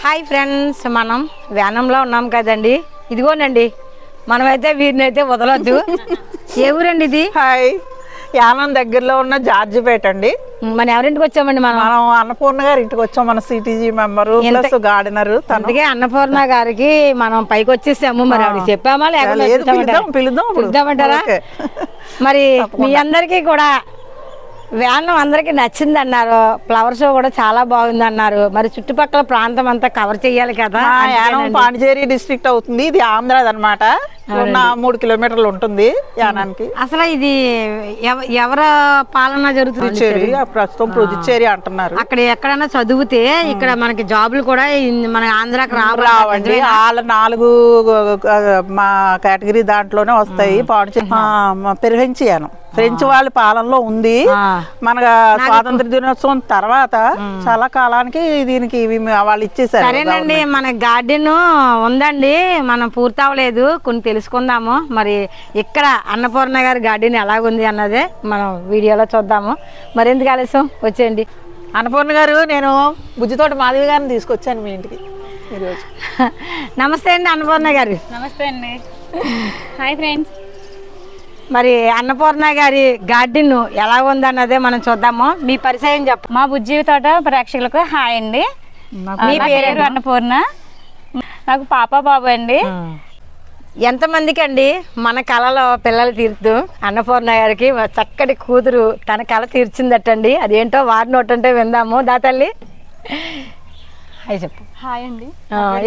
Hi friends, మనం వ్యానంలో ఉన్నాం కదండి. ఇదిగోనండి, మనమైతే వీరినైతే వదలొద్దు. ఏ ఊరండి ఇది? హాయ్, యానం దగ్గరలో ఉన్న జార్జిపేట అండి. మన ఎవరింటికి వచ్చామండి? మనం అన్నపూర్ణ గారి ఇంటికి వచ్చాం. మన సిటీజీ మెంబరు ప్లస్ గార్డెనర్. అందుకే అన్నపూర్ణ గారికి మనం పైకి వచ్చేసాము. మరి ఆవిడ చెప్పామా లేకపోతే పిలుద్దామంటారా? మరి మీ అందరికీ కూడా వ్యానం అందరికి నచ్చింది అన్నారు. ఫ్లవర్ షో కూడా చాలా బాగుంది అన్నారు. మరి చుట్టుపక్కల ప్రాంతం అంతా కవర్ చేయాలి కదా. యానం పాండిచేరి డిస్ట్రిక్ట్ అవుతుంది. ఇది ఆంధ్రాది అనమాట. 3 కిలోమీటర్లు ఉంటుంది యానానికి. అసలు ఇది ఎవర పాలన జరుగుతుంది? ప్రస్తుతం పుదుచ్చేరి అంటున్నారు. అక్కడ ఎక్కడైనా చదివితే ఇక్కడ మనకి జాబులు కూడా మన ఆంధ్రాకి రావండి. వాళ్ళ 4 మా కేటగిరీ దాంట్లోనే వస్తాయి. పాండిచేరి ఫ్రెంచ్ యానం, ఫ్రెంచ్ వాళ్ళ పాలనలో ఉంది. మన స్వాతంత్ర దినోత్సవం తర్వాత చాలా కాలానికి దీనికి వాళ్ళు ఇచ్చేసారు. సరేనండి, మన గార్డెన్ ఉందండి, మనం పూర్తి అవ్వలేదు. కొన్ని తెలుసుకుందాము. మరి ఇక్కడ అన్నపూర్ణ గారి గార్డెన్ ఎలాగుంది అన్నదే మనం వీడియోలో చూద్దాము. మరి ఎందుకు ఆలస్యం, వచ్చేయండి. అన్నపూర్ణ గారు, నేను బుజ్జితోట మాధవి గారిని తీసుకొచ్చాను మీ ఇంటికి ఈరోజు. నమస్తే అండి అన్నపూర్ణ గారు. నమస్తే అండి. Hi friends. మరి అన్నపూర్ణ గారి గార్డెన్ ఎలా ఉంది అన్నదే మనం చూద్దాము. మీ పరిచయం చెప్ప. మా బుజ్జి తోట ప్రేక్షకులకు హాయ్ అండి. మీ పేరు అన్నపూర్ణ. నాకు పాప బాబు అండి. ఎంతమందికి అండి మన కళలో పిల్లలు తీరుతూ అన్నపూర్ణ గారికి చక్కటి కూతురు తన కళ తీర్చిందటండి. అదేంటో వారి నోటంటే విందాము. దాతల్లి హాయ్ చెప్పు. హాయ్ అండి.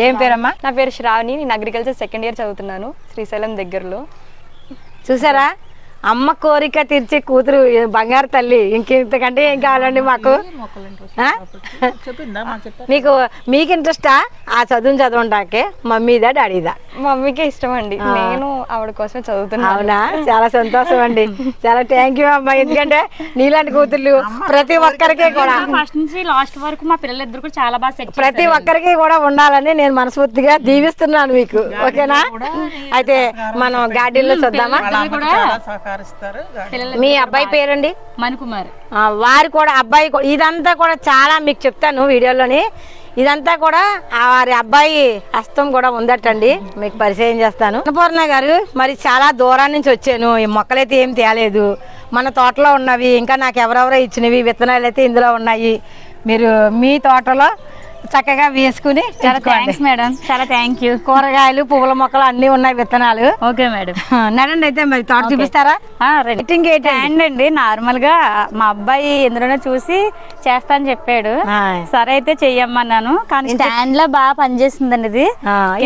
ఏం పేరమ్మా? నా పేరు శ్రావణి. నేను అగ్రికల్చర్ సెకండ్ ఇయర్ చదువుతున్నాను శ్రీశైలం దగ్గరలో. చూసారా, అమ్మ కోరిక తీర్చే కూతురు బంగారు తల్లి. ఇంకెంతకంటే ఏం కావాలండి మాకు? మీకు ఇంట్రెస్టా ఆ చదువుని చదవటాకే? మమ్మీదా డాడీదా? మమ్మీకే ఇష్టం అండి. నేను ఆవిడ కోసమే చదువుతున్నాను. అవునా, చాలా సంతోషం అండి. చాలా థ్యాంక్ యూ అమ్మా. ఎందుకంటే నీలాంటి కూతుర్లు ప్రతి ఒక్కరికి కూడా ఫస్ట్ నుంచి లాస్ట్ వరకు మా పిల్లలిద్దరు కూడా చాలా బాగా సెట్ ప్రతి ఒక్కరికి కూడా ఉండాలని నేను మనస్ఫూర్తిగా దీవిస్తున్నాను మీకు. ఓకేనా? అయితే మనం గార్డెన్ లో చూద్దామా? మీ అబ్బాయి పేరండి? మణికుమార్. వారు కూడా అబ్బాయి ఇదంతా కూడా చాలా మీకు చెప్తాను వీడియోలోని. ఇదంతా కూడా వారి అబ్బాయి హస్తం కూడా ఉందటండి, మీకు పరిచయం చేస్తాను. అన్నపూర్ణ గారు, మరి చాలా దూరం నుంచి వచ్చాను. ఈ మొక్కలైతే ఏం తేలేదు. మన తోటలో ఉన్నవి ఇంకా నాకు ఎవరెవరో ఇచ్చినవి విత్తనాలు అయితే ఇందులో ఉన్నాయి. మీరు మీ తోటలో చక్కగా వేసుకుని. చాలా థ్యాంక్స్ మేడం. చాలా థ్యాంక్ యూ. కూరగాయలు పువ్వుల మొక్కలు అన్ని ఉన్నాయి, విత్తనాలు. Okay madam. నడండి అయితే మరి తోట చూపిస్తారా? హ్యాండ్ అండి. నార్మల్ గా మా అబ్బాయి ఎందులోనే చూసి చేస్తా అని చెప్పాడు. సరే అయితే చెయ్యమ్మన్నాను. కానీ స్టాండ్ లో బాగా పనిచేస్తుందండి ఇది.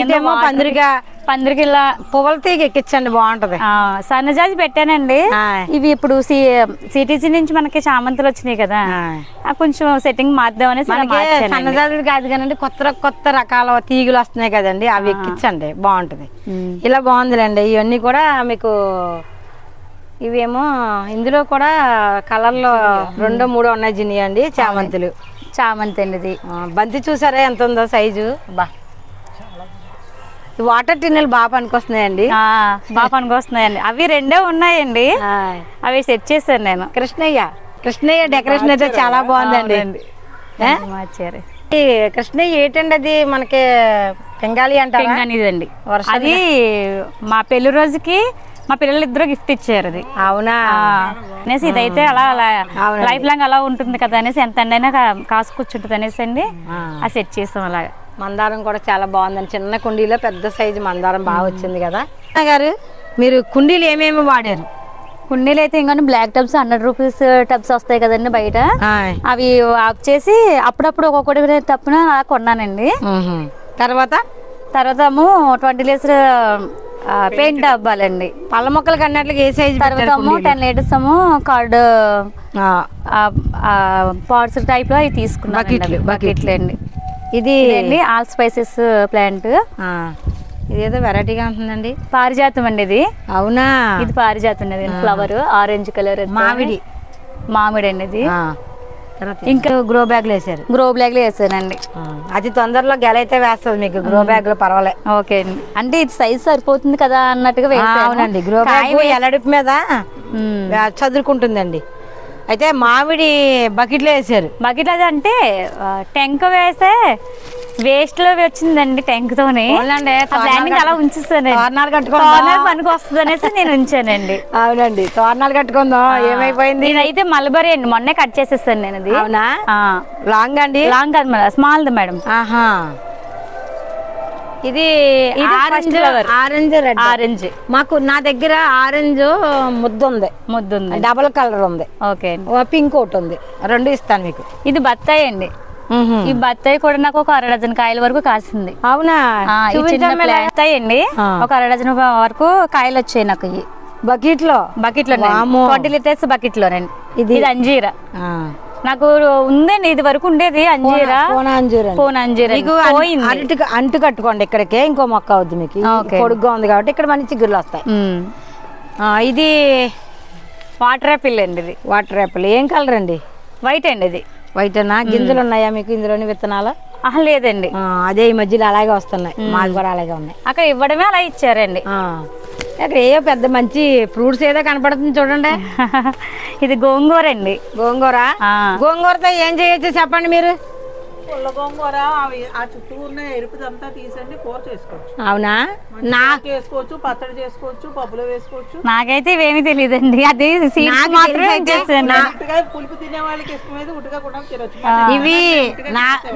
ఇదేమో పందిరికి ఇలా పువ్వుల తీగ ఎక్కించండి, బాగుంటది. సన్నజాజి పెట్టానండి. ఇవి ఇప్పుడు సిటీసీ నుంచి మనకి చామంతులు వచ్చినాయి కదా, కొంచెం సెట్టింగ్ మార్దామని. సన్నజాజులు కాదు కానండి, కొత్త రకాల తీగులు వస్తున్నాయి కదండి, అవి ఎక్కించండి, బాగుంటది. ఇలా బాగుందిలేండి. ఇవన్నీ కూడా మీకు ఇవేమో ఇందులో కూడా కలర్లో 2, 3 ఉన్నాయి జిని అండి. చామంతి అండి. ఇది బంతి చూసారా ఎంత ఉందో సైజు. బా, వాటర్ టిన్నెలు బాగా పనికొస్తున్నాయండి. బాగా పనికొస్తున్నాయండి. అవి 2 ఉన్నాయండి. అవి సెట్ చేశాను నేను. కృష్ణయ్య డెకరేషన్ అయితే చాలా బాగుందండి. కృష్ణయ్య ఏంటండి అది? మనకి బెంగాలీ అంటారండి. అది మా పెళ్లి రోజుకి మా పిల్లలిద్దరూ గిఫ్ట్ ఇచ్చారు. అది అవునా అనేసి ఇదైతే అలా లైఫ్ లాంగ్ అలా ఉంటుంది కదా అనేసి ఎంత అయినా కాసు కూర్చుంటుంది అనేసి అండి అది సెట్ చేస్తాం. అలాగా మందారం కూడా చాలా బాగుందండి. చిన్న కుండీలో పెద్ద సైజు మందారం బాగా వచ్చింది కదా. గారు, మీరు కుండీలు ఏమేమి వాడారు? కుండీలు అయితే ఇంకా బ్లాక్ టబ్స్ 100 రూపీస్ టబ్స్ వస్తాయి కదండి బయట. అవి ఆఫ్ చేసి అప్పుడప్పుడు ఒక్కొక్కటి తప్పున కొన్నానండి. తర్వాత 20 లీటర్స్ పెయింట్ డబ్బాలండి. పళ్ళ మొక్కలకి అన్నట్లుగా ఏ సైజు? తర్వాత 10 లీటర్స్ కార్డు పాట్స్ టైప్ లో అవి తీసుకున్నాను. బకెట్లు అండి. ఇది అండి ఆల్ స్పైసెస్ ప్లాంట్. ఇదేదో వెరైటీగా ఉంటుందండి. పారిజాతం అండి ఇది. అవునా, ఇది పారిజాతం అండి. Flower orange colour. మామిడి అండి ఇది. ఇంకా గ్రో బ్యాగ్ వేసారు? గ్రో బ్యాగ్ లో వేసానండి. అది తొందరలో గెల అయితే వేస్తుంది మీకు గ్రో బ్యాగ్ లో, పర్వాలే. ఓకే అండి. అంటే ఇది సైజ్ సరిపోతుంది కదా అన్నట్టుగా వేసానండి. గ్రో బ్యాగ్ ఎలడుపు మీద చదురుకుంటుందండి. అయితే మామిడి బకెట్లో వేసారు. బకెట్ అది అంటే టెంక వేస్తే వేస్ట్ లో వచ్చిందండి టెంక్ తోనే. ప్లానింగ్ అలా ఉంచేస్తానండి, తోరణాలు కట్టుకుందాం, కార్నర్ పనికి వస్తుంది అనేసి నేను ఉంచానండి. అవునండి, తోరణాలు కట్టుకుందాం. ఏమైపోయింది? ఇదైతే మల్బరీ అండి, మొన్నే కట్ చేసేస్తాను నేను. ఇది అవునా? లాంగ్ అండి? లాంగ్ కాదు మేడం, స్మాల్ మేడం. ఆహా, ఇది ఆరెంజ్, ఆరెంజ్ రెడ్. ఆరెంజ్ మాకు నా దగ్గర ఆరెంజ్ ముద్దు ఉంది, డబుల్ కలర్ ఉంది. ఓకే, పింక్ ఒకటి ఉంది, రెండు ఇస్తాను మీకు. ఇది బత్తాయి అండి. ఈ బత్తాయి కూడా నాకు ఒక 1/2 డజన్ కాయల వరకు కాసింది. అవునా? బత్తాయి అండి, ఒక 1/2 డజన్ వరకు కాయలు వచ్చాయి నాకు. ఈ బకెట్ లో 20 లీటర్స్ బకెట్ లోనండి. ఇది అంజీరా నాకు ఉందండి, ఇది వరకు ఉండేది అంజీరా. పోన్ అంజీరా అంటు కట్టుకోండి, ఇక్కడికే ఇంకో మొక్క అవుద్ది మీకు. పొడుగ్గా ఉంది కాబట్టి ఇక్కడ మంచి చిగుర్లు వస్తాయి. ఇది వాటర్ యాపిల్ అండి. ఇది వాటర్ యాపిల్. ఏం కలర్ అండి? వైట్ అండి. ఇది వైట్ అన్నా? గింజలు ఉన్నాయా మీకు ఇందులోని విత్తనాలు? లేదండి, అదే ఈ మధ్యలో అలాగే వస్తున్నాయి, మాకు కూడా అలాగే ఉన్నాయి. అక్కడ ఇవ్వడమే అలా ఇచ్చారండి. అక్కడ ఏయో పెద్ద మంచి ఫ్రూట్స్ ఏదో కనపడుతుంది చూడండి. ఇది గోంగూర అండి. గోంగూర? గోంగూరతో ఏం చేయొచ్చు చెప్పండి మీరు? పుల్ల గోంగూర ఆ చుట్టూ ఉన్న ఎరుపుదంతా తీసండి, కూర చేసుకోవచ్చు. అవునా? చేసుకోవచ్చు, పచ్చడి చేసుకోవచ్చు, పప్పులో వేసుకోవచ్చు. నాకైతే ఇవేమీ తెలియదండి, అది పులుపు తినే వాళ్ళకి ఇష్టమైతే ఉట్టుగా కూడా తినొచ్చు. ఇవి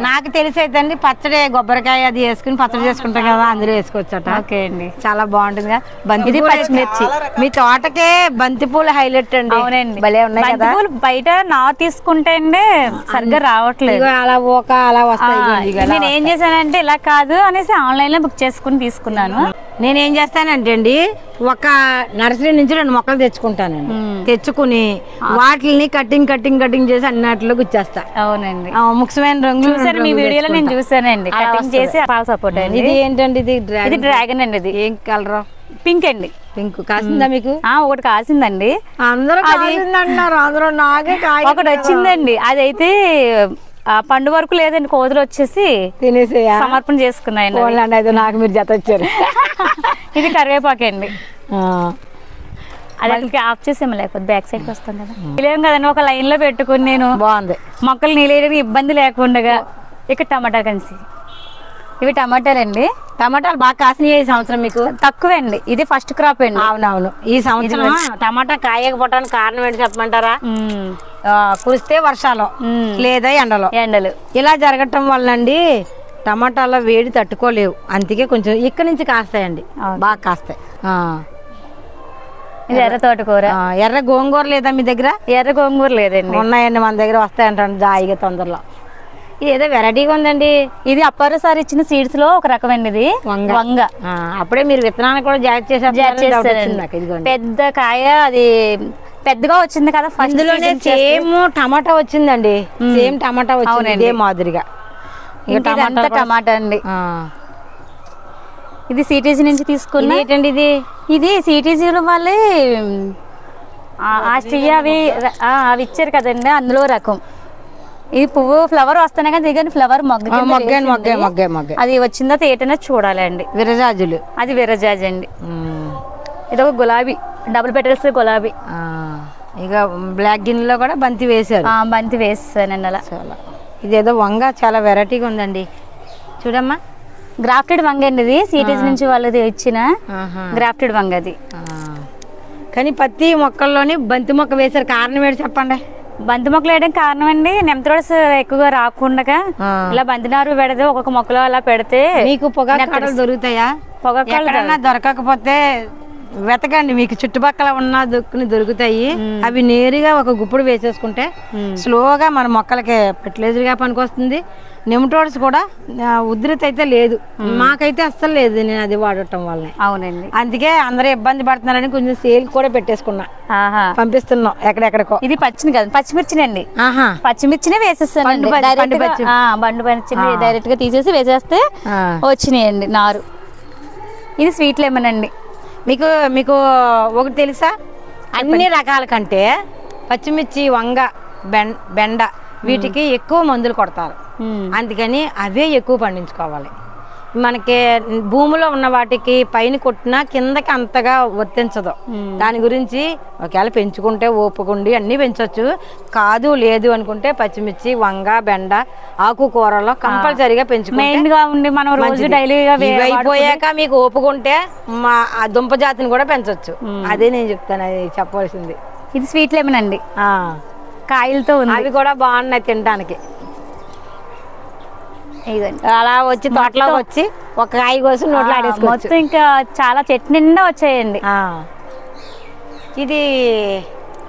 నాకు తెలిసి అయితే పచ్చడి కొబ్బరికాయ అది వేసుకుని పచ్చడి చేసుకుంటాం కదా, అందులో వేసుకోవచ్చు. ఓకే అండి, చాలా బాగుంటుంది కదా. బంతి పచ్చిమిర్చి మీ తోటకే బంతి పూలు హైలైట్ అండి. అవునండి, భలే ఉన్నాయి కదా. బయట నా తీసుకుంటే అండి సరిగ్గా రావట్లేదు, అలా ఓక అలా వస్తాయి. నేను ఏం చేశానంటే ఇలా కాదు అనేసి ఆన్లైన్ లో బుక్ చేసుకుని తీసుకున్నాను. నేనేం చేస్తానంటే అండి, ఒక నర్సరీ నుంచి 2 మొక్కలు తెచ్చుకుంటానండి. తెచ్చుకుని వాటిని కటింగ్ చేసి అన్నిటిలో గుచ్చేస్తా. అవునండి, ముఖ్యమైన రంగులు చూసాను మీ వీడియోలో, నేను చూసానండి కటింగ్ చేసి సపోర్ట్. ఇది ఏంటండి? ఇది డ్రాగన్ అండి. ఇది ఏం కలర్? పింక్ అండి. పింక్ కాసిందా మీకు? ఒకటి కాసిందండి. అందరూ కాసిందన్నారు, అందరూ నాకే ఒకటి వచ్చిందండి. అదైతే పండు వరకు లేదండి, కోతులు వచ్చేసి తినేసి సమర్పణ చేసుకున్నాయండి. అయితే నాకు మీరు జత వచ్చారు. ఇది కరివేపాకు అండి. అది ఆఫ్ చేసాము, లేకపోతే బ్యాక్ సైడ్ వస్తాం కదా. లేవు కదండి, ఒక లైన్ లో పెట్టుకుని నేను బాగుంది మొక్కలు నీళ్ళేయడానికి ఇబ్బంది లేకుండా. ఇక్కడ టమాటా కలిసి, ఇవి టమాటాలండి. టమాటాలు బాగా కాసినాయి ఈ సంవత్సరం మీకు? తక్కువే అండి, ఇది ఫస్ట్ క్రాప్ అండి. అవునవును, ఈ సంవత్సరం టమాటా కాయకపోవడానికి కారణం ఏంటి చెప్పమంటారా? కురిస్తే వర్షాలు, లేదా ఎండలు. ఇలా జరగటం వల్ల అండి టమాటాలో వేడి తట్టుకోలేవు, అందుకే కొంచెం ఇక్కడ నుంచి కాస్తాయండి, బాగా కాస్తాయి. ఇది ఎర్ర తోటకూర. ఎర్ర గోంగూర లేదా మీ దగ్గర? ఎర్ర గోంగూర లేదండి. ఉన్నాయండి, మన దగ్గర వస్తాయంటాను జాయిగా తొందరలో. ఏదో వెరైటీగా ఉందండి. ఇది అప్పారసారి ఇచ్చిన సీడ్స్ లో ఒక రకమండి. ఇది వంగ. అప్పుడే మీరు విత్తనాలు కూడా జాగ్రత్త చేశారు. పెద్ద కాయ, అది పెద్దగా వచ్చింది కదా. అందులోనే సేమ్ టమాటా వచ్చిందండి, సేమ్ టమాటా వచ్చింది ఇదే మాదిరిగా. టమాటా అండి. ఇది సిటీజీ నుంచి తీసుకున్నా. ఏంటండి ఇది? ఇది సిటీజీలో వాళ్ళే ఆస్ట్రియా అవి ఇచ్చారు కదండి, అందులో రకం. ఇది పువ్వు ఫ్లవర్ వస్తానే కానీ దిగని ఫ్లవర్ మొగ్గ అది వచ్చిందో ఏటైనా చూడాలి అండి. విరజాజులు. అది విరజాజి అండి. ఇది ఒక గులాబీ, డబుల్ పెటల్స్ గులాబీ. ఇక బ్లాక్ గిన్నెలో కూడా బంతి వేసారు. బంతి వేసానండి అలా. చాలా ఇదేదో వంగ చాలా వెరైటీగా ఉందండి, చూడమ్మా. గ్రాఫ్టెడ్ వంగ అండి ఇది, సిటీస్ నుంచి వాళ్ళది ఇచ్చిన గ్రాఫ్టెడ్ వంగ అది. కానీ ప్రతి మొక్కల్లోని బంతి మొక్క వేసారు, కారణం ఏంటి చెప్పండి? బంతి మొక్కలు వేయడం కారణం అండి, నెమతోడ్స్ ఎక్కువగా రాకుండా ఇలా బంతినారు పెడితే ఒక్కొక్క మొక్కలో అలా పెడితే మీకు పొగాకు దొరుకుతాయా? పొగాకు దొరకకపోతే వెతకండి, మీకు చుట్టుపక్కల ఉన్న దుక్కుని దొరుకుతాయి. అవి నేరుగా ఒక గుప్పుడు వేసేసుకుంటే స్లోగా మన మొక్కలకి ఫెర్టిలైజర్ గా పనికొస్తుంది. నెమటోడ్స్ కూడా ఉధృతి అయితే లేదు, మాకైతే అస్సలు లేదు. నేను అది వాడటం వల్లనే. అవునండి, అందుకే అందరూ ఇబ్బంది పడుతున్నారని కొంచెం సేల్ కూడా పెట్టేసుకున్నా, పంపిస్తున్నాం ఎక్కడెక్కడికో. ఇది పచ్చిని కదా, పచ్చిమిర్చినండి. పచ్చిమిర్చినే వేసేస్తాను, బండు పచ్చిని డైరెక్ట్ గా తీసేసి వేసేస్తే వచ్చినాయండి నారు. ఇది స్వీట్ లెమన్ అండి. మీకు మీకు ఒకటి తెలుసా, అన్ని రకాల కంటే పచ్చిమిర్చి, వంగ, బెండ వీటికి ఎక్కువ మందులు కొడతారు, అందుకని అవే ఎక్కువ పండించుకోవాలి. మనకి భూమిలో ఉన్న వాటికి పైన కొట్టినా కిందకి అంతగా వర్తించదు. దాని గురించి ఒకవేళ పెంచుకుంటే ఓపుకుండి అన్నీ పెంచవచ్చు. కాదు లేదు అనుకుంటే పచ్చిమిర్చి, వంగ, బెండ, ఆకుకూరలో కంపల్సరీగా పెంచుకుంటే మనం రోజు డైలీగా అయిపోయాక మీకు ఓపుకుంటే మా ఆ దుంప జాతిని కూడా పెంచవచ్చు. అదే నేను చెప్తాను, అది చెప్పవలసింది. ఇది స్వీట్ లెమన్ అండి, కాయలతో ఉంది. అవి కూడా బాగున్నాయి తినడానికి. అలా వచ్చి తోటలోకి వచ్చి ఒక కాయ కోసి నోట్లో ఆడేసుకోవచ్చు. మొత్తం ఇంకా చాలా చెట్టు నిండా వచ్చాయండి. ఇది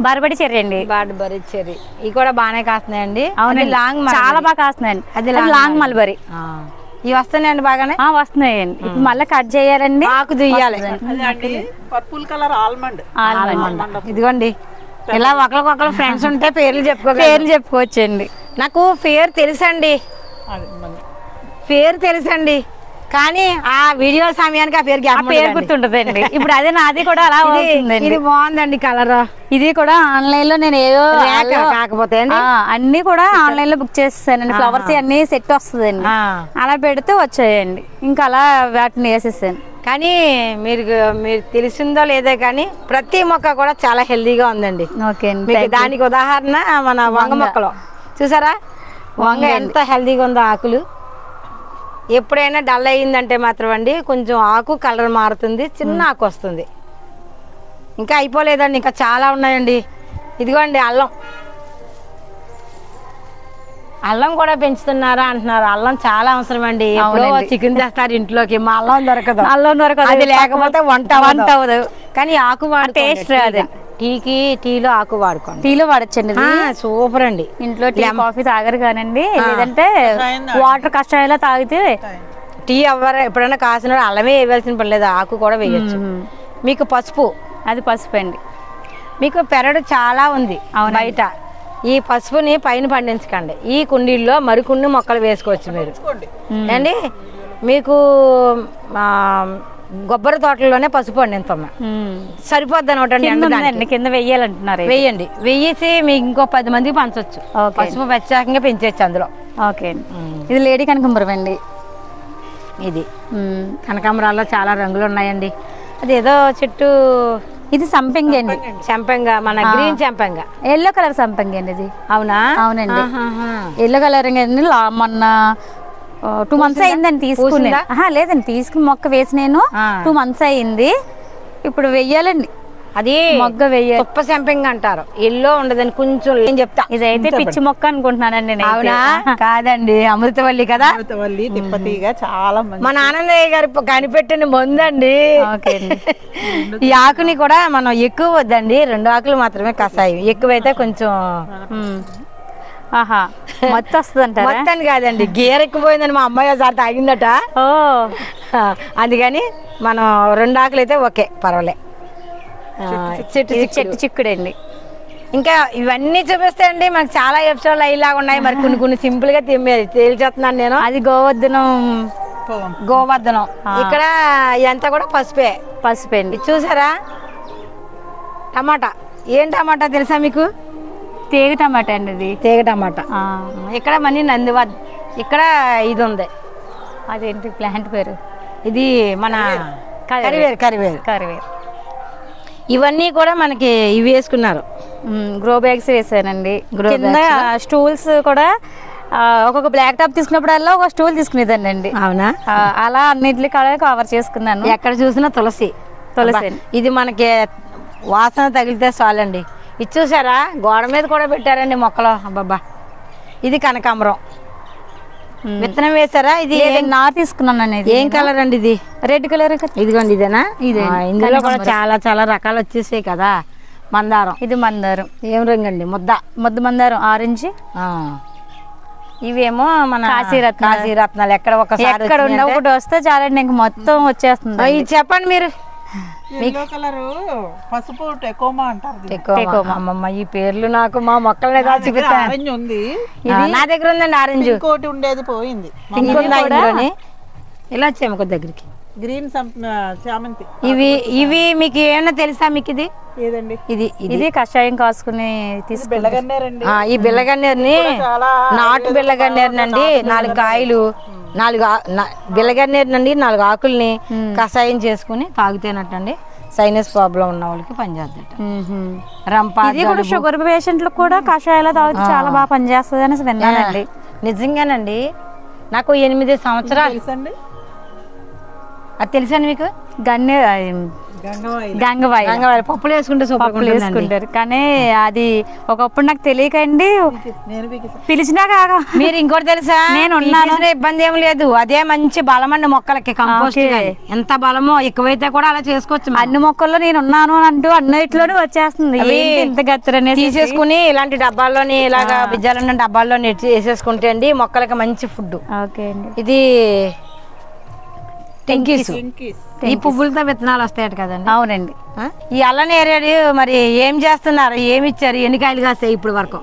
బరబడి చెర్రీ అండి, బార్బరీ చెర్రీ. ఇవి కూడా బాగానే కాస్తున్నాయండి. అవునండి, లాంగ్ చాలా బాగా కాస్తున్నాయండి. అది లాంగ్ మల్బరీ. ఇవి వస్తున్నాయండి బాగానే వస్తున్నాయండి. ఇప్పుడు మళ్ళీ కట్ చేయాలండి, ఆకు దుయ్యాలి. Purple colour almond. ఇదిగోండి, ఇలా ఒకరికొకరు ఫ్రెండ్స్ ఉంటే పేర్లు చెప్పుకోవచ్చండి. నాకు పేరు తెలుసండి, కానీ ఆ వీడియో సమయానికి ఆ పేరు గుర్తుంటదండి. ఇప్పుడు అదే నాది కూడా అలా అవుతుందండి. ఇది బాగుందండి కలర్. ఇది కూడా ఆన్లైన్ లో నేను ఏదో కాకపోతే అన్ని కూడా ఆన్లైన్ లో బుక్ చేసేసానండి. ఫ్లవర్స్ అన్ని సెట్ వస్తుందండి, అలా పెడితే వచ్చాయండి. ఇంకా అలా వాటిని వేసేసాను. కానీ మీరు తెలిసిందో లేదో కానీ ప్రతి మొక్క కూడా చాలా హెల్దీగా ఉందండి. దానికి ఉదాహరణ మన వంగ మొక్కలో చూసారా, వంగ ఎంత హెల్దీగా ఉందో. ఆకులు ఎప్పుడైనా డల్ అయ్యిందంటే మాత్రం అండి కొంచెం ఆకు కలర్ మారుతుంది, చిన్న ఆకు వస్తుంది. ఇంకా అయిపోలేదండి, ఇంకా చాలా ఉన్నాయండి. ఇదిగోండి అల్లం కూడా పెంచుతున్నారా అంటున్నారు. అల్లం చాలా అవసరం అండి. చికెన్ చేస్తారు ఇంట్లోకి, మా అల్లం దొరకదు. అది లేకపోతే వంట అవ్వదు. కానీ ఆకు టేస్ట్ రాదు. టీలో ఆకు వాడుకోండి. టీలో వాడచ్చండి, సూపర్ అండి. ఇంట్లో టీ కాఫీ తాగరు కానండి, లేదంటే వాటర్ కషాయాలా తాగితే టీ ఎప్పుడైనా కాసిన అల్లమే వేయాల్సిన పని లేదు, ఆకు కూడా వేయచ్చు. మీకు పసుపు, అది పసుపు అండి. మీకు పెరడు చాలా ఉంది బయట. ఈ పసుపుని పైన పండించకండి, ఈ కుండీల్లో మరికొన్ని మొక్కలు వేసుకోవచ్చు మీరు అండి. మీకు కొబ్బరి తోటలోనే పసుపు పండిస్తాం, సరిపోద్ది అనమాట. కింద వెయ్యాలంటున్నారు, వెయ్యండి. వెయ్యేసి మీకు ఇంకో 10 మందికి పంచవచ్చు. పసుపు ప్రత్యేకంగా పెంచవచ్చు అందులో. ఓకే, ఇది లేడీ కనకాంబరం అండి. ఇది కనకాంబరాల్లో చాలా రంగులు ఉన్నాయండి. అది ఏదో చెట్టు, ఇది సంపెంగ అండి. సంపెంగ, మన గ్రీన్ సంపెంగ, ఎల్లో కలర్ సంపెంగ అండి ఇది. అవునా? అవునండి, ఎల్లో కలర్ అండి. మొన్న 2 months అయిందండి తీసుకుని. లేదండి, తీసుకుని మొక్క వేసి నేను 2 months అయింది. ఇప్పుడు వెయ్యాలండి, అది మొగ్గ వెయ్యాలి. తుప్ప సంపెంగ అంటారు, ఎల్లో ఉండదని కొంచెం నేను చెప్తా. ఇదైతే పిచ్చి మొక్క అనుకుంటున్నానండి. అవునా? కాదండి, అమృతవల్లి కదా. అమృతవల్లి తిప్పతీగా చాలా మన ఆనందయ్య గారు కనిపెట్టిన మందండి. ఈ ఆకుని కూడా మనం ఎక్కువ వద్దండి, 2 ఆకులు మాత్రమే కాసాయి. ఎక్కువైతే కొంచెం మొత్తం వస్తుంది అంటారా? మొత్తాన్ని కాదండి, గేర్ ఎక్కువైందని మా అమ్మాయి ఒకసారి తాగిందట. అందుకని మనం 2 ఆకులు అయితే ఓకే, పర్వాలే. చెట్టు చిక్కుడండి. ఇంకా ఇవన్నీ చూపిస్తాయండి, మనకు చాలా ఎపిసోడ్లు అయ్యేలాగా ఉన్నాయి. మరి కొన్ని సింపుల్ గా తేల్చేస్తున్నాను నేను. అది గోవర్ధనం. ఇక్కడ ఇదంతా కూడా పసుపే అండి. చూసారా, టమాటా. ఏం టమాటా తెలుసా మీకు? తీగ టమాటా అండి. ఇది తీగ టమాటా. ఇక్కడ మనీ నందివద్. ఇక్కడ ఇది ఉంది, అదేంటి ప్లాంట్ పేరు? ఇది మన కరివేరు. ఇవన్నీ కూడా మనకి ఇవి వేసుకున్నారు. గ్రో బ్యాగ్స్ వేసానండి. కింద స్టూల్స్ కూడా ఒక్కొక్క బ్లాక్ టాప్ తీసుకున్నప్పుడల్లా ఒక స్టూల్ తీసుకునేదాన్ని అండి. అవునా? అలా అన్నింటి కవర్ చేసుకున్నాను. ఎక్కడ చూసినా తులసి. ఇది మనకి వాసన తగిలితే చాలండి. ఇది చూసారా, గోడ మీద కూడా పెట్టారండి మొక్కలు. అబ్బాబ్బా, ఇది కనకాంబరం. విత్తనం వేసారా? ఇది నా తీసుకున్నాను. ఏం కలర్ అండి? ఇది రెడ్ కలర్. ఇదిగోండి, ఇదేనా? ఇందులో కూడా చాలా రకాలు వచ్చేసాయి కదా. మందారం. ఇది మందారం. ఏం రంగు అండి? ముద్ద మందారం, ఆరెంజ్. ఇవేమో మన కాశీరత్నాలు. ఎక్కడ ఒకసారి ఒకటి వస్తే చాలండి, ఇంక మొత్తం వచ్చేస్తుంది. ఇది చెప్పండి మీరు. పసుపు టెకోమా అంటారు. అమ్మమ్మ, ఈ పేర్లు నాకు మా మొక్కలనే చూపిస్తాను. నా దగ్గర ఉందండి ఆరెంజ్. ఇంకోటి ఉండేది పోయింది. ఇలా వచ్చాము కొద్ది దగ్గరికి. గ్రీన్ చామంతి. ఇవి మీకు ఏమన్నా తెలుసా మీకు? ఇది ఏదండి? ఇది కషాయం కాసుకుని తీసుకు బిళ్ళగన్నేరండి. ఈ బిళ్ళగన్నేరుని నాటు బిళ్ళగన్నేరునండి 4 కాయలు 4 బిళ్ళగన్నేరునండి 4 ఆకుల్ని కషాయం చేసుకుని తాగితేనట్టండి సైనస్ ప్రాబ్లం ఉన్న వాళ్ళకి పనిచేద్దాం. ఇది కూడా షుగర్ పేషెంట్లకు కూడా కషాయాలు తాగితే చాలా బాగా పనిచేస్తుంది అని విన్నానండి. నిజంగానండి. నాకు 8 సంవత్సరాలు తెలుసండి. అది తెలుసండి మీకు? గంగవాయి పప్పులు వేసుకుంటే పప్పులు వేసుకుంటారు. కానీ అది ఒకప్పుడు నాకు తెలియకండి, పిలిచినా కాక. మీరు ఇంకోటి తెలుసా? నేను ఇబ్బంది ఏం లేదు. అదే మంచి బలం అండి మొక్కలకి. కంపోస్ట్ ఎంత బలమో ఎక్కువైతే కూడా అలా చేసుకోవచ్చు. అన్ని మొక్కల్లో నేను ఉన్నాను అంటూ అన్నిట్లోనే వచ్చేస్తుంది. ఇంత గత్తరనే తీసేసుకుని ఇలాంటి డబ్బాల్లోని ఇలాగా బిజ్జాలున్న డబ్బాల్లోని వేసేసుకుంటే అండి మొక్కలకి మంచి ఫుడ్. ఓకే అండి. ఇది టెంకీస్. ఈ పువ్వులతో విత్తనాలు వస్తాయట కదండి? అవునండి. ఈ అల్లనేరేడు మరి ఏం చేస్తున్నారు? ఏమి ఇచ్చారు? ఎన్ని కాయలు కాస్తాయి ఇప్పుడు వరకు?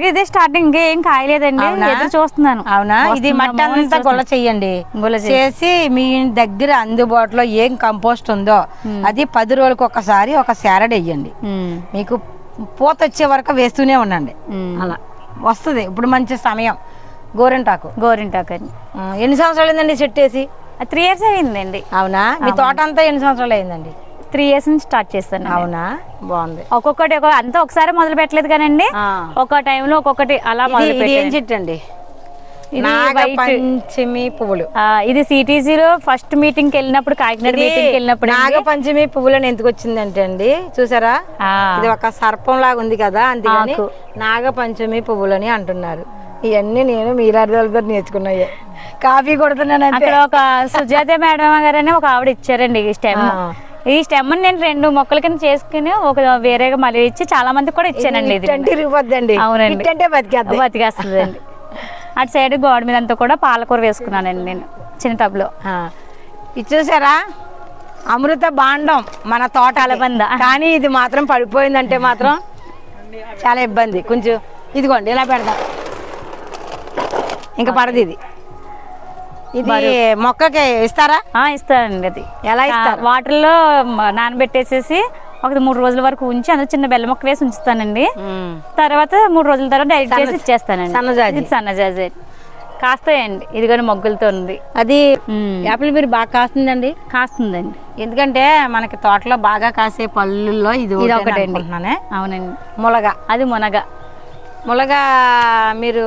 ఇదే స్టార్టింగ్, ఇంకా ఏం కాయలేదండి. ఎదురు చూస్తున్నాను. అవునా? ఇది మట్టి అంతా గొల్ల చెయ్యండి. చేసి మీ దగ్గర అందుబాటులో ఏం కంపోస్ట్ ఉందో అది 10 రోజులకు ఒకసారి ఒక శారడ్ వెయ్యండి. మీకు పూత వచ్చే వరకు వేస్తూనే ఉండండి. అలా వస్తుంది. ఇప్పుడు మంచి సమయం. గోరింటాకు అండి. ఎన్ని సంవత్సరాలు అయిందండి చెట్టు వేసి? 3 years అయిందండి. అవునా? మీ తోట అంతా ఎన్ని సంవత్సరాలు అయిందండి? 3 years నుంచి స్టార్ట్ చేస్తాను. అవునా? బాగుంది. ఒక్కొక్కటి అంతా ఒకసారి మొదలు పెట్టలేదు కానండి, ఒక టైంలో ఒక్కొక్కటి అలా మొదలు పెట్టాను. ఏం చెట్టు అండి? నాగపంచమి పువ్వులు. ఇది సిటీసీలో ఫస్ట్ మీటింగ్ కి వెళ్ళినప్పుడు, కాకినాడ మీటింగ్ కి వెళ్ళినప్పుడు నాగపంచమి పువ్వులని ఎందుకు వచ్చిందంటే అండి, చూసారా ఇది ఒక సర్పం లాగా ఉంది కదా, అందుకని నాగపంచమి పువ్వులని అంటున్నారు. ఇవన్నీ నేను మీరాళ్ళతో నేర్చుకున్నాయి. కాఫీ కొడుతున్నాను. అక్కడ ఒక సుజాత మేడం గారని ఒక ఆవిడ ఇచ్చారండి ఈ స్టెమ్. ఈ స్టెమ్ నేను 2 మొక్కల కింద చేసుకుని ఒక వేరేగా మళ్ళీ ఇచ్చి చాలా మందికి కూడా ఇచ్చానండి. ఇది అవునండి, బతికేస్తుందండి. అటు సైడ్ గోడ మీద అంతా కూడా పాలకూర వేసుకున్నానండి నేను చిన్న టబ్లో. ఇది చూసారా? అమృత బాండం మన తోట అలబంద. కానీ ఇది మాత్రం పడిపోయిందంటే మాత్రం చాలా ఇబ్బంది. కొంచెం ఇదిగోండి ఇలా పెడదాం, ఇంకా పడదు. ఇది మొక్కకి ఇస్తారా? ఇస్తారండి. అది ఎలా ఇస్తారు? వాటర్లో నానబెట్టేసేసి ఒక 3 రోజుల వరకు ఉంచి అందులో చిన్న బెల్ల మొక్క వేసి ఉంచుతానండి. తర్వాత 3 రోజుల తర్వాత డైరెక్ట్ చేసి ఇచ్చేస్తానండి. సన్నజాజి కాస్తాయండి. ఇది కానీ మొగ్గులతో ఉంది. అది యాపిల్ మీరు బాగా కాస్తుందండి? కాస్తుందండి. ఎందుకంటే మనకి తోటలో బాగా కాసే పళ్ళుల్లో ఇది ఒకటండి. అవునండి. ములగ. అది ములగ మీరు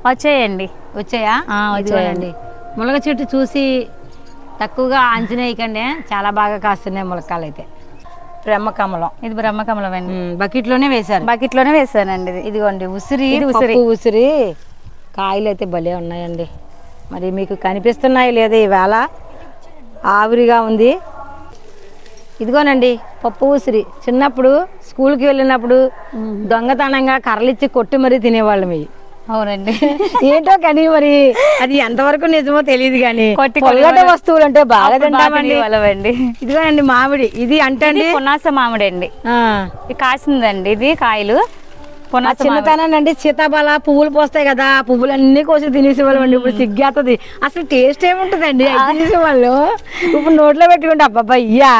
వచ్చాయా? వచ్చాయండి. ములగ చెట్టు చూసి తక్కువగా అంచనా వేయకండి, చాలా బాగా కాస్తున్నాయి ములక్కాయలు అయితే. బ్రహ్మకమలం. ఇది బ్రహ్మకమలం అండి. బకెట్లోనే వేసానండి. ఇదిగోండి ఉసిరి. ఉసిరి కాయలు అయితే భలే ఉన్నాయండి. మరి మీకు కనిపిస్తున్నాయి లేదా ఈవేళ? ఆవిరిగా ఉంది. ఇదిగోనండి పప్పు ఉసిరి. చిన్నప్పుడు స్కూల్కి వెళ్ళినప్పుడు దొంగతనంగా కర్రలిచ్చి కొట్టి మరీ తినేవాళ్ళం. ఇవి అవునండి. ఏంటో కానీ మరి అది ఎంతవరకు నిజమో తెలియదు కానీ పొల్లట వస్తువులు అంటే బాగా తింటామండి. ఇదిగోనండి మామిడి. ఇది అంటే పునాస మామిడి అండి. కాసిందండి ఇది కాయలు. చిన్నతనానండి సీతాఫల పువ్వులు పోస్తాయి కదా, ఆ పువ్వులన్నీ కోసి తినేసేవాళ్ళం అండి. ఇప్పుడు సిగ్గేస్తుంది. అసలు టేస్ట్ ఏముంటదండి తినేసేవాళ్ళు. ఇప్పుడు నోట్లో పెట్టుకుంటే అబ్బాబ్బా ఇయ్యా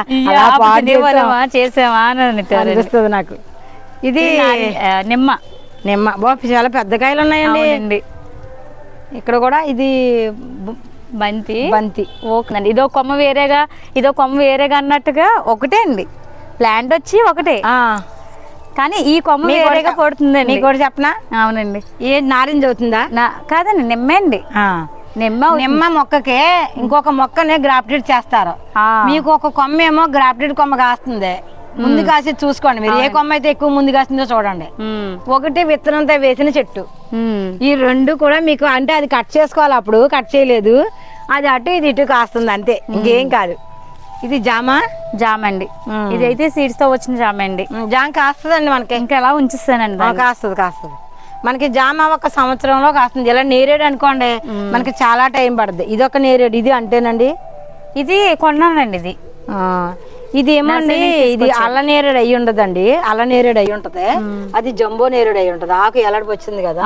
చేసామా అనిపిస్తుంది నాకు. ఇది నిమ్మ బాబు చాలా పెద్ద కాయలు ఉన్నాయండి. ఇక్కడ కూడా ఇది బంతి. ఓకేనండి. ఇదో కొమ్మ వేరేగా అన్నట్టుగా ఒకటే అండి. ప్లాంట్ వచ్చి ఒకటే, కానీ ఈ కొమ్మ వేరేగా పడుతుందండి. మీకు కూడా చెప్పనా? అవునండి. ఏ నారింజ అవుతుందా? కాదండి, నిమ్మే అండి. నిమ్మ మొక్కకే ఇంకొక మొక్కనే గ్రాఫ్టెడ్ చేస్తారు. మీకు ఒక కొమ్మ ఏమో గ్రాఫ్టెడ్ కొమ్మ కాస్తుంది. ముందు కాసి చూసుకోండి మీరు, ఏ కొమ్మ అయితే ఎక్కువ ముందు కాసిందో చూడండి. ఒకటి విత్తనంతో వేసిన చెట్టు. ఈ 2 కూడా మీకు అంటే అది కట్ చేసుకోవాలి. అప్పుడు కట్ చేయలేదు, అది అటు ఇది ఇటు కాస్తుంది అంతే, ఇంకేం కాదు. ఇది జామ అండి. ఇది అయితే సీడ్స్ తో వచ్చిన జామ అండి. జామ కాస్తుందండి మనకి. ఇంకా ఎలా ఉంచిస్తానండి. కాస్తుంది మనకి జామ ఒక సంవత్సరంలో కాస్తుంది. ఇలా నేరేడు అనుకోండి మనకి చాలా టైం పడుతుంది. ఇది ఒక నేరేడు. ఇది అంటేనండి ఇది కొన్నానండి. ఇది ఏమండి, ఇది అల్లనేరేడు అయ్యి ఉండదండి. అల్లనేరేడు అయ్యి ఉంటది, అది జంబో నేరేడు అయ్యి ఉంటది. ఆకు ఎలాంటి వచ్చింది కదా,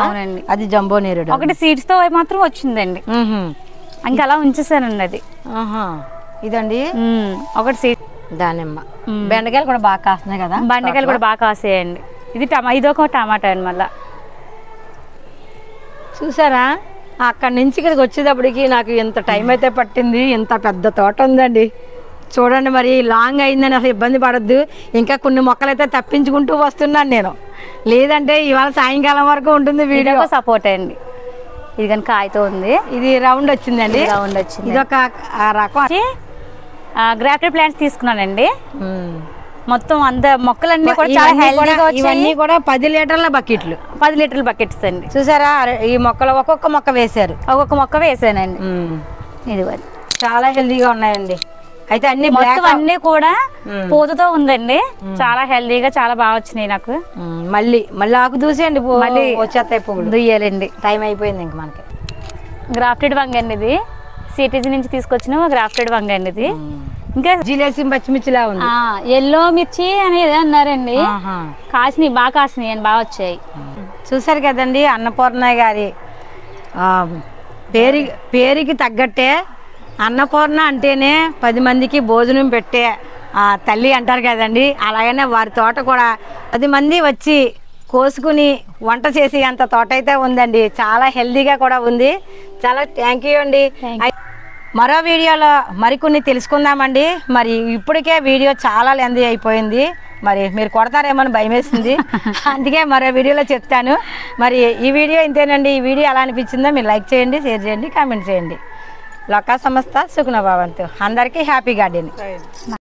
అది జంబో నేరేడు. ఒకటి సీడ్స్ తో మాత్రం వచ్చిందండి. ఇంకా అలా ఉంచేసానండి. అది ఇదండి ఒకటి సీడ్ దానిమ్మ. బెండకాయలు కూడా బాగా కాస్తున్నాయి కదా. బెండకాయలు కూడా బాగా కాసేయండి. ఇది ఒక టమాటా అండి. మళ్ళీ చూసారా, అక్కడి నుంచి ఇక్కడికి వచ్చేటప్పటికి నాకు ఎంత టైం అయితే పట్టింది. ఇంత పెద్ద తోట ఉందండి చూడండి. మరి లాంగ్ అయిందని అసలు ఇబ్బంది పడద్దు. ఇంకా కొన్ని మొక్కలైతే తప్పించుకుంటూ వస్తున్నాను నేను, లేదంటే ఇవాళ సాయంకాలం వరకు ఉంటుంది వీడియో. సపోర్ట్ అండి. ఇది కనుక కాయతో ఉంది. ఇది రౌండ్ వచ్చిందండి. రౌండ్ వచ్చింది. ఇది ఒక రకం గ్రాఫ్టెడ్ ప్లాంట్స్ తీసుకున్నానండి. మొత్తం అంత మొక్కలన్నీ కూడా చాలా హెల్తీగా వచ్చాయి. ఇవన్నీ కూడా 10 లీటర్ల బకెట్లు, 10 లీటర్ల బకెట్స్ అండి. చూసారా, ఈ మొక్కలు ఒక్కొక్క మొక్క వేశారు. ఒక్కొక్క మొక్క వేసానండి. ఇది చాలా హెల్తీగా ఉన్నాయండి. అయితే అన్ని మొత్తం అన్ని కూడా పూతతో ఉందండి. చాలా హెల్తీగా చాలా బాగా వచ్చినాయి నాకు. మళ్ళీ ఆకు దూసేయండి, మళ్ళీ వచ్చేస్తాయి పువ్వులు. దుయ్యాలండి. టైం అయిపోయింది ఇంక మనకి. గ్రాఫ్టెడ్ వంగ అండి ఇది. సిటీజీ నుంచి తీసుకొచ్చిన గ్రాఫ్టెడ్ వంగ అండి ఇది. ఇంకా జిలేసి పచ్చిమిర్చిలా ఉంది. ఎల్లో మిర్చి అనేది అన్నారండి. కాసినాయి, బాగా కాసినాయి అండి, బాగా వచ్చాయి. చూసారు కదండి, అన్నపూర్ణ గారి పేరుకి తగ్గట్టే అన్నపూర్ణ అంటేనే 10 మందికి భోజనం పెట్టే తల్లి అంటారు కదండి. అలాగనే వారి తోట కూడా 10 మంది వచ్చి కోసుకుని వంట చేసి అంత తోట అయితే ఉందండి. చాలా హెల్దీగా కూడా ఉంది. చాలా థ్యాంక్ యూ అండి. మరో వీడియోలో మరికొన్ని తెలుసుకుందామండి. మరి ఇప్పటికే వీడియో చాలా లెంతీ అయిపోయింది. మరి మీరు కొడతారేమో భయం వేసింది, అందుకే మరో వీడియోలో చెప్తాను. మరి ఈ వీడియో ఇంతేనండి. ఈ వీడియో ఎలా అనిపించిందో మీరు లైక్ చేయండి, షేర్ చేయండి, కామెంట్ చేయండి. లోకా సమస్త సుఖన భవంతు. అందరికీ హ్యాపీ గార్డెన్.